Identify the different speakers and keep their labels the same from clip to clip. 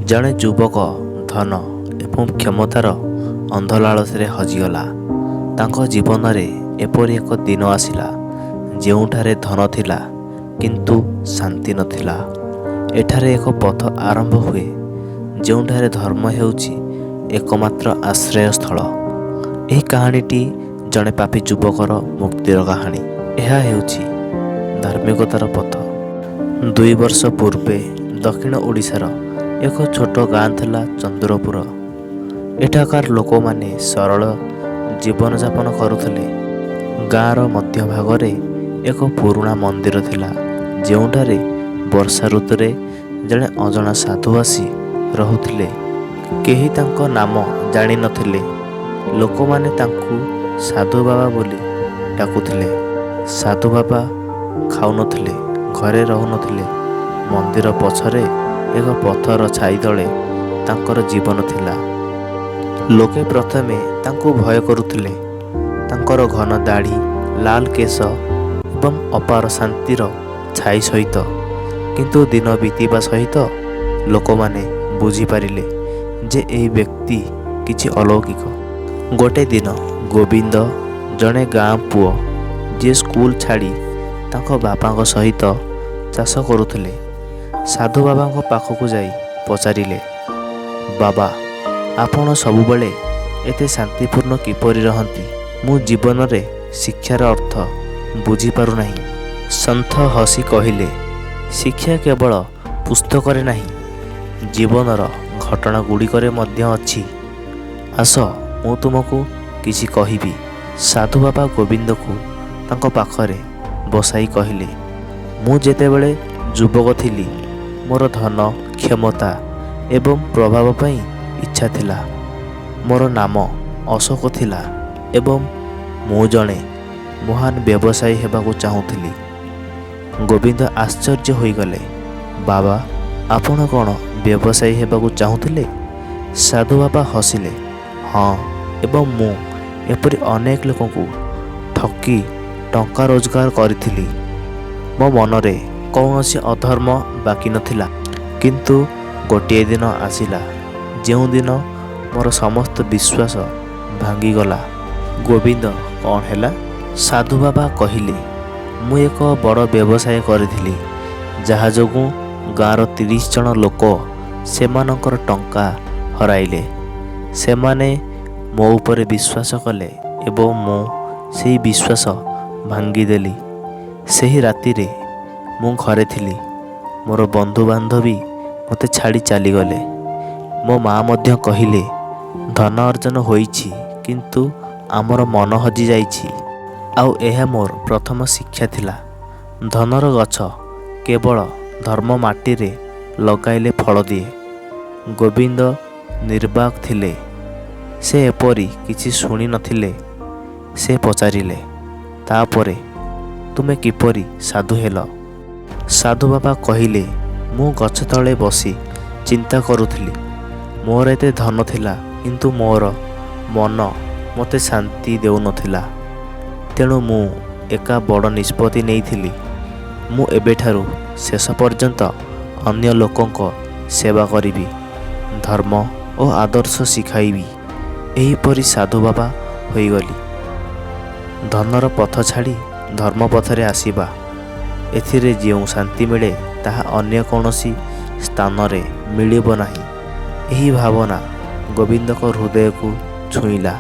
Speaker 1: ଜଣେ ଯୁବକ ଧନ ଏବଂ କ୍ଷମତାର ଅନ୍ଧଲାଳସରେ ହଜିଗଲା। ତାଙ୍କ ଜୀବନରେ ଏପରି ଏକ ଦିନ ଆସିଲା ଯେଉଁଠାରେ ଧନ ଥିଲା କିନ୍ତୁ ଶାନ୍ତି ନଥିଲା। ଏଠାରେ ଏକ ପଥ ଆରମ୍ଭ ହୁଏ ଯେଉଁଠାରେ ଧର୍ମ ହେଉଛି ଏକମାତ୍ର ଆଶ୍ରୟସ୍ଥଳ। ଏହି କାହାଣୀଟି ଜଣେ ପାପୀ ଯୁବକର ମୁକ୍ତିର କାହାଣୀ। ଏହା ହେଉଛି ଧାର୍ମିକତାର ପଥ। 2 ବର୍ଷ ପୂର୍ବେ ଦକ୍ଷିଣ ଓଡ଼ିଶାର ଏକ ଛୋଟ ଗାଁ ଥିଲା ଚନ୍ଦ୍ରପୁର। ଏଠାକାର ଲୋକମାନେ ସରଳ ଜୀବନଯାପନ କରୁଥିଲେ। ଗାଁର ମଧ୍ୟଭାଗରେ ଏକ ପୁରୁଣା ମନ୍ଦିର ଥିଲା ଯେଉଁଠାରେ ବର୍ଷା ଋତୁରେ ଜଣେ ଅଜଣା ସାଧୁ ଆସି ରହୁଥିଲେ। କେହି ତାଙ୍କ ନାମ ଜାଣିନଥିଲେ। ଲୋକମାନେ ତାଙ୍କୁ ସାଧୁ ବାବା ବୋଲି ଡାକୁଥିଲେ। ସାଧୁ ବାବା ଖାଉନଥିଲେ, ଘରେ ରହୁନଥିଲେ। ମନ୍ଦିର ପଛରେ ଏକ ପଥର ଛାଇ ତଳେ ତାଙ୍କର ଜୀବନ ଥିଲା। ଲୋକେ ପ୍ରଥମେ ତାଙ୍କୁ ଭୟ କରୁଥିଲେ। ତାଙ୍କର ଘନ ଦାଢ଼ି, ଲାଲ କେଶ ଏବଂ ଅପାର ଶାନ୍ତିର ଛାଇ ସହିତ। କିନ୍ତୁ ଦିନ ବିତିବା ସହିତ ଲୋକମାନେ ବୁଝିପାରିଲେ ଯେ ଏହି ବ୍ୟକ୍ତି କିଛି ଅଲୌକିକ। ଗୋଟିଏ ଦିନ ଗୋବିନ୍ଦ, ଜଣେ ଗାଁ ପୁଅ ଯିଏ ସ୍କୁଲ ଛାଡ଼ି ତାଙ୍କ ବାପାଙ୍କ ସହିତ ଚାଷ କରୁଥିଲେ, ସାଧୁ ବାବାଙ୍କ ପାଖକୁ ଯାଇ ପଚାରିଲେ, ବାବା, ଆପଣ ସବୁବେଳେ ଏତେ ଶାନ୍ତିପୂର୍ଣ୍ଣ କିପରି ରହନ୍ତି? ମୁଁ ଜୀବନରେ ଶିକ୍ଷାର ଅର୍ଥ ବୁଝିପାରୁନାହିଁ। ସନ୍ଥ ହସି କହିଲେ, ଶିକ୍ଷା କେବଳ ପୁସ୍ତକରେ ନାହିଁ, ଜୀବନର ଘଟଣା ଗୁଡ଼ିକରେ ମଧ୍ୟ ଅଛି। ଆସ, ମୁଁ ତୁମକୁ କିଛି କହିବି। ସାଧୁ ବାବା ଗୋବିନ୍ଦକୁ ତାଙ୍କ ପାଖରେ ବସାଇ କହିଲେ, ମୁଁ ଯେତେବେଳେ ଯୁବକ ଥିଲି ମୋର ଧନ, କ୍ଷମତା ଏବଂ ପ୍ରଭାବ ପାଇଁ ଇଚ୍ଛା ଥିଲା। ମୋର ନାମ ଅଶୋକ ଥିଲା ଏବଂ ମୁଁ ଜଣେ ମହାନ ବ୍ୟବସାୟୀ ହେବାକୁ ଚାହୁଁଥିଲି। ଗୋବିନ୍ଦ ଆଶ୍ଚର୍ଯ୍ୟ ହୋଇଗଲେ, ବାବା, ଆପଣ କ'ଣ ବ୍ୟବସାୟୀ ହେବାକୁ ଚାହୁଁଥିଲେ? ସାଧୁ ବାବା ହସିଲେ, ହଁ, ଏବଂ ମୁଁ ଏପରି ଅନେକ ଲୋକଙ୍କୁ ଠକି ଟଙ୍କା ରୋଜଗାର କରିଥିଲି। ମୋ ମନରେ କୌଣସି ଅଧର୍ମ ବାକି ନଥିଲା। କିନ୍ତୁ ଗୋଟିଏ ଦିନ ଆସିଲା ଯେଉଁଦିନ ମୋର ସମସ୍ତ ବିଶ୍ୱାସ ଭାଙ୍ଗିଗଲା। ଗୋବିନ୍ଦ, କ'ଣ ହେଲା? ସାଧୁ ବାବା କହିଲେ, ମୁଁ ଏକ ବଡ଼ ବ୍ୟବସାୟ କରିଥିଲି ଯାହା ଯୋଗୁଁ ଗାଁର 30 ଜଣ ଲୋକ ସେମାନଙ୍କର ଟଙ୍କା ହରାଇଲେ। ସେମାନେ ମୋ ଉପରେ ବିଶ୍ୱାସ କଲେ ଏବଂ ମୁଁ ସେହି ବିଶ୍ୱାସ ଭାଙ୍ଗିଦେଲି। ସେହି ରାତିରେ ମୁଁ ଘରେ ଥିଲି। ମୋର ବନ୍ଧୁବାନ୍ଧବୀ ମୋତେ ଛାଡ଼ି ଚାଲିଗଲେ। ମୋ ମା' ମଧ୍ୟ କହିଲେ, ଧନ ଅର୍ଜନ ହୋଇଛି କିନ୍ତୁ ଆମର ମନ ହଜିଯାଇଛି। ଆଉ ଏହା ମୋର ପ୍ରଥମ ଶିକ୍ଷା ଥିଲା। ଧନର ଗଛ କେବଳ ଧର୍ମ ମାଟିରେ ଲଗାଇଲେ ଫଳ ଦିଏ। ଗୋବିନ୍ଦ ନିର୍ବାକ ଥିଲେ। ସେ ଏପରି କିଛି ଶୁଣି ନଥିଲେ। ସେ ପଚାରିଲେ, ତାପରେ ତୁମେ କିପରି ସାଧୁ ହେଲ? ସାଧୁ ବାବା କହିଲେ, ମୁଁ ଗଛ ତଳେ ବସି ଚିନ୍ତା କରୁଥିଲି। ମୋର ଏତେ ଧନ ଥିଲା କିନ୍ତୁ ମୋର ମନ ମୋତେ ଶାନ୍ତି ଦେଉନଥିଲା। ତେଣୁ ମୁଁ ଏକା ବଡ଼ ନିଷ୍ପତ୍ତି ନେଇଥିଲି। ମୁଁ ଏବେଠାରୁ ଶେଷ ପର୍ଯ୍ୟନ୍ତ ଅନ୍ୟ ଲୋକଙ୍କ ସେବା କରିବି, ଧର୍ମ ଓ ଆଦର୍ଶ ଶିଖାଇବି। ଏହିପରି ସାଧୁ ବାବା ହୋଇଗଲି। ଧନର ପଥ ଛାଡ଼ି ଧର୍ମ ପଥରେ ଆସିବା। ଏଥିରେ ଯେଉଁ ଶାନ୍ତି ମିଳେ ତାହା ଅନ୍ୟ କୌଣସି ସ୍ଥାନରେ ମିଳିବ ନାହିଁ। ଏହି ଭାବନା ଗୋବିନ୍ଦଙ୍କ ହୃଦୟକୁ ଛୁଇଁଲା।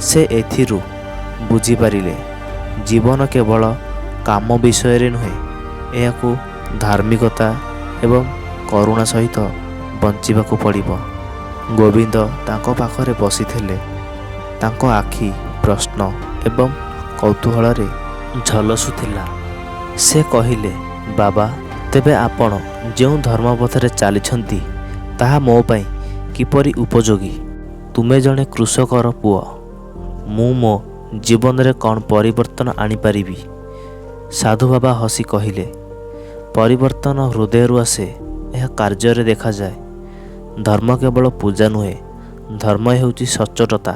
Speaker 1: ସେ ଏଥିରୁ ବୁଝିପାରିଲେ ଜୀବନ କେବଳ କାମ ବିଷୟରେ ନୁହେଁ, ଏହାକୁ ଧାର୍ମିକତା ଏବଂ କରୁଣା ସହିତ ବଞ୍ଚିବାକୁ ପଡ଼ିବ। ଗୋବିନ୍ଦ ତାଙ୍କ ପାଖରେ ବସିଥିଲେ। ତାଙ୍କ ଆଖି ପ୍ରଶ୍ନ ଏବଂ କୌତୂହଳରେ ଝଲସୁଥିଲା। ସେ କହିଲେ, ବାବା, ତେବେ ଆପଣ ଯେଉଁ ଧର୍ମ ପଥରେ ଚାଲିଛନ୍ତି ତାହା ମୋ ପାଇଁ କିପରି ଉପଯୋଗୀ? ତୁମେ ଜଣେ କୃଷକର ପୁଅ। ମୁଁ ମୋ ଜୀବନରେ କ'ଣ ପରିବର୍ତ୍ତନ ଆଣିପାରିବି? ସାଧୁ ବାବା ହସି କହିଲେ, ପରିବର୍ତ୍ତନ ହୃଦୟରୁ ଆସେ, ଏହା କାର୍ଯ୍ୟରେ ଦେଖାଯାଏ। ଧର୍ମ କେବଳ ପୂଜା ନୁହେଁ, ଧର୍ମ ହେଉଛି ସଚ୍ଚୋଟତା,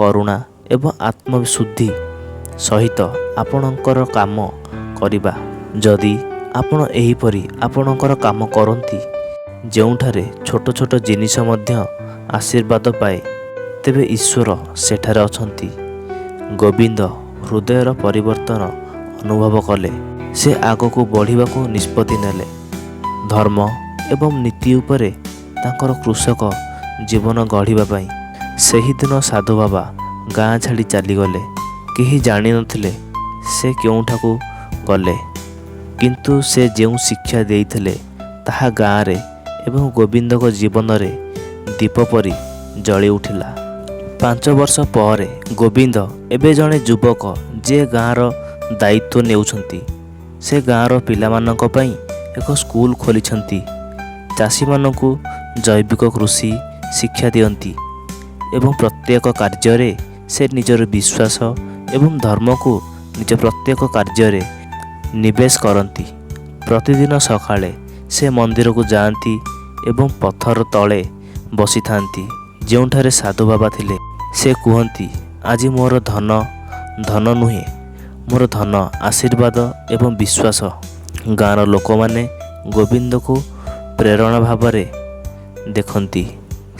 Speaker 1: କରୁଣା ଏବଂ ଆତ୍ମଶୁଦ୍ଧି ସହିତ ଆପଣଙ୍କର କାମ କରିବା। ଯଦି ଆପଣ ଏହିପରି ଆପଣଙ୍କର କାମ କରନ୍ତି ଯେଉଁଠାରେ ଛୋଟ ଛୋଟ ଜିନିଷ ମଧ୍ୟ ଆଶୀର୍ବାଦ ପାଏ, ତେବେ ଈଶ୍ୱର ସେଠାରେ ଅଛନ୍ତି। ଗୋବିନ୍ଦ ହୃଦୟର ପରିବର୍ତ୍ତନ ଅନୁଭବ କଲେ। ସେ ଆଗକୁ ବଢ଼ିବାକୁ ନିଷ୍ପତ୍ତି ନେଲେ। ଧର୍ମ ଏବଂ ନୀତି ଉପରେ ତାଙ୍କର କୃଷକ ଜୀବନ ଗଢ଼ିବା ପାଇଁ। ସେହିଦିନ ସାଧୁ ବାବା ଗାଁ ଛାଡ଼ି ଚାଲିଗଲେ। କେହି ଜାଣିନଥିଲେ ସେ କେଉଁଠାକୁ ଗଲେ, କିନ୍ତୁ ସେ ଯେଉଁ ଶିକ୍ଷା ଦେଇଥିଲେ ତାହା ଗାଁରେ ଏବଂ ଗୋବିନ୍ଦଙ୍କ ଜୀବନରେ ଦୀପ ପରି ଜଳି ଉଠିଲା। 5 ବର୍ଷ ପରେ ଗୋବିନ୍ଦ ଏବେ ଜଣେ ଯୁବକ ଯିଏ ଗାଁର ଦାୟିତ୍ୱ ନେଉଛନ୍ତି। ସେ ଗାଁର ପିଲାମାନଙ୍କ ପାଇଁ ଏକ ସ୍କୁଲ ଖୋଲିଛନ୍ତି। ଚାଷୀମାନଙ୍କୁ ଜୈବିକ କୃଷି ଶିକ୍ଷା ଦିଅନ୍ତି ଏବଂ ପ୍ରତ୍ୟେକ କାର୍ଯ୍ୟରେ ସେ ନିଜର ବିଶ୍ୱାସ ଏବଂ ଧର୍ମକୁ ନିଜ ପ୍ରତ୍ୟେକ କାର୍ଯ୍ୟରେ ନିବେଶ କରନ୍ତି। ପ୍ରତିଦିନ ସକାଳେ ସେ ମନ୍ଦିରକୁ ଯାଆନ୍ତି ଏବଂ ପଥର ତଳେ ବସିଥାନ୍ତି ଯେଉଁଠାରେ ସାଧୁ ବାବା ଥିଲେ। ସେ କୁହନ୍ତି, ଆଜି ମୋର ଧନ ନୁହେଁ, ମୋର ଧନ ଆଶୀର୍ବାଦ ଏବଂ ବିଶ୍ୱାସ। ଗାଁର ଲୋକମାନେ ଗୋବିନ୍ଦକୁ ପ୍ରେରଣା ଭାବରେ ଦେଖନ୍ତି।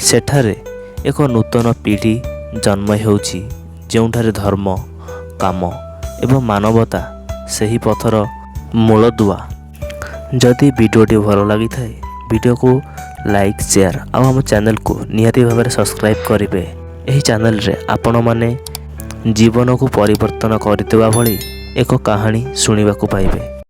Speaker 1: ସେଠାରେ ଏକ ନୂତନ ପିଢ଼ି ଜନ୍ମ ହେଉଛି ଯେଉଁଠାରେ ଧର୍ମ, କାମ ଏବଂ ମାନବତା ସେହି ପଥର ମୂଳଦୁଆ। ଯଦି ଭିଡ଼ିଓଟି ଭଲ ଲାଗିଥାଏ ଭିଡ଼ିଓକୁ ଲାଇକ୍, ସେୟାର ଆଉ ଆମ ଚ୍ୟାନେଲକୁ ନିହାତି ଭାବରେ ସବସ୍କ୍ରାଇବ୍ କରିବେ। ଏହି ଚ୍ୟାନେଲରେ ଆପଣମାନେ ଜୀବନକୁ ପରିବର୍ତ୍ତନ କରିଦେବା ଭଳି ଏକ କାହାଣୀ ଶୁଣିବାକୁ ପାଇବେ।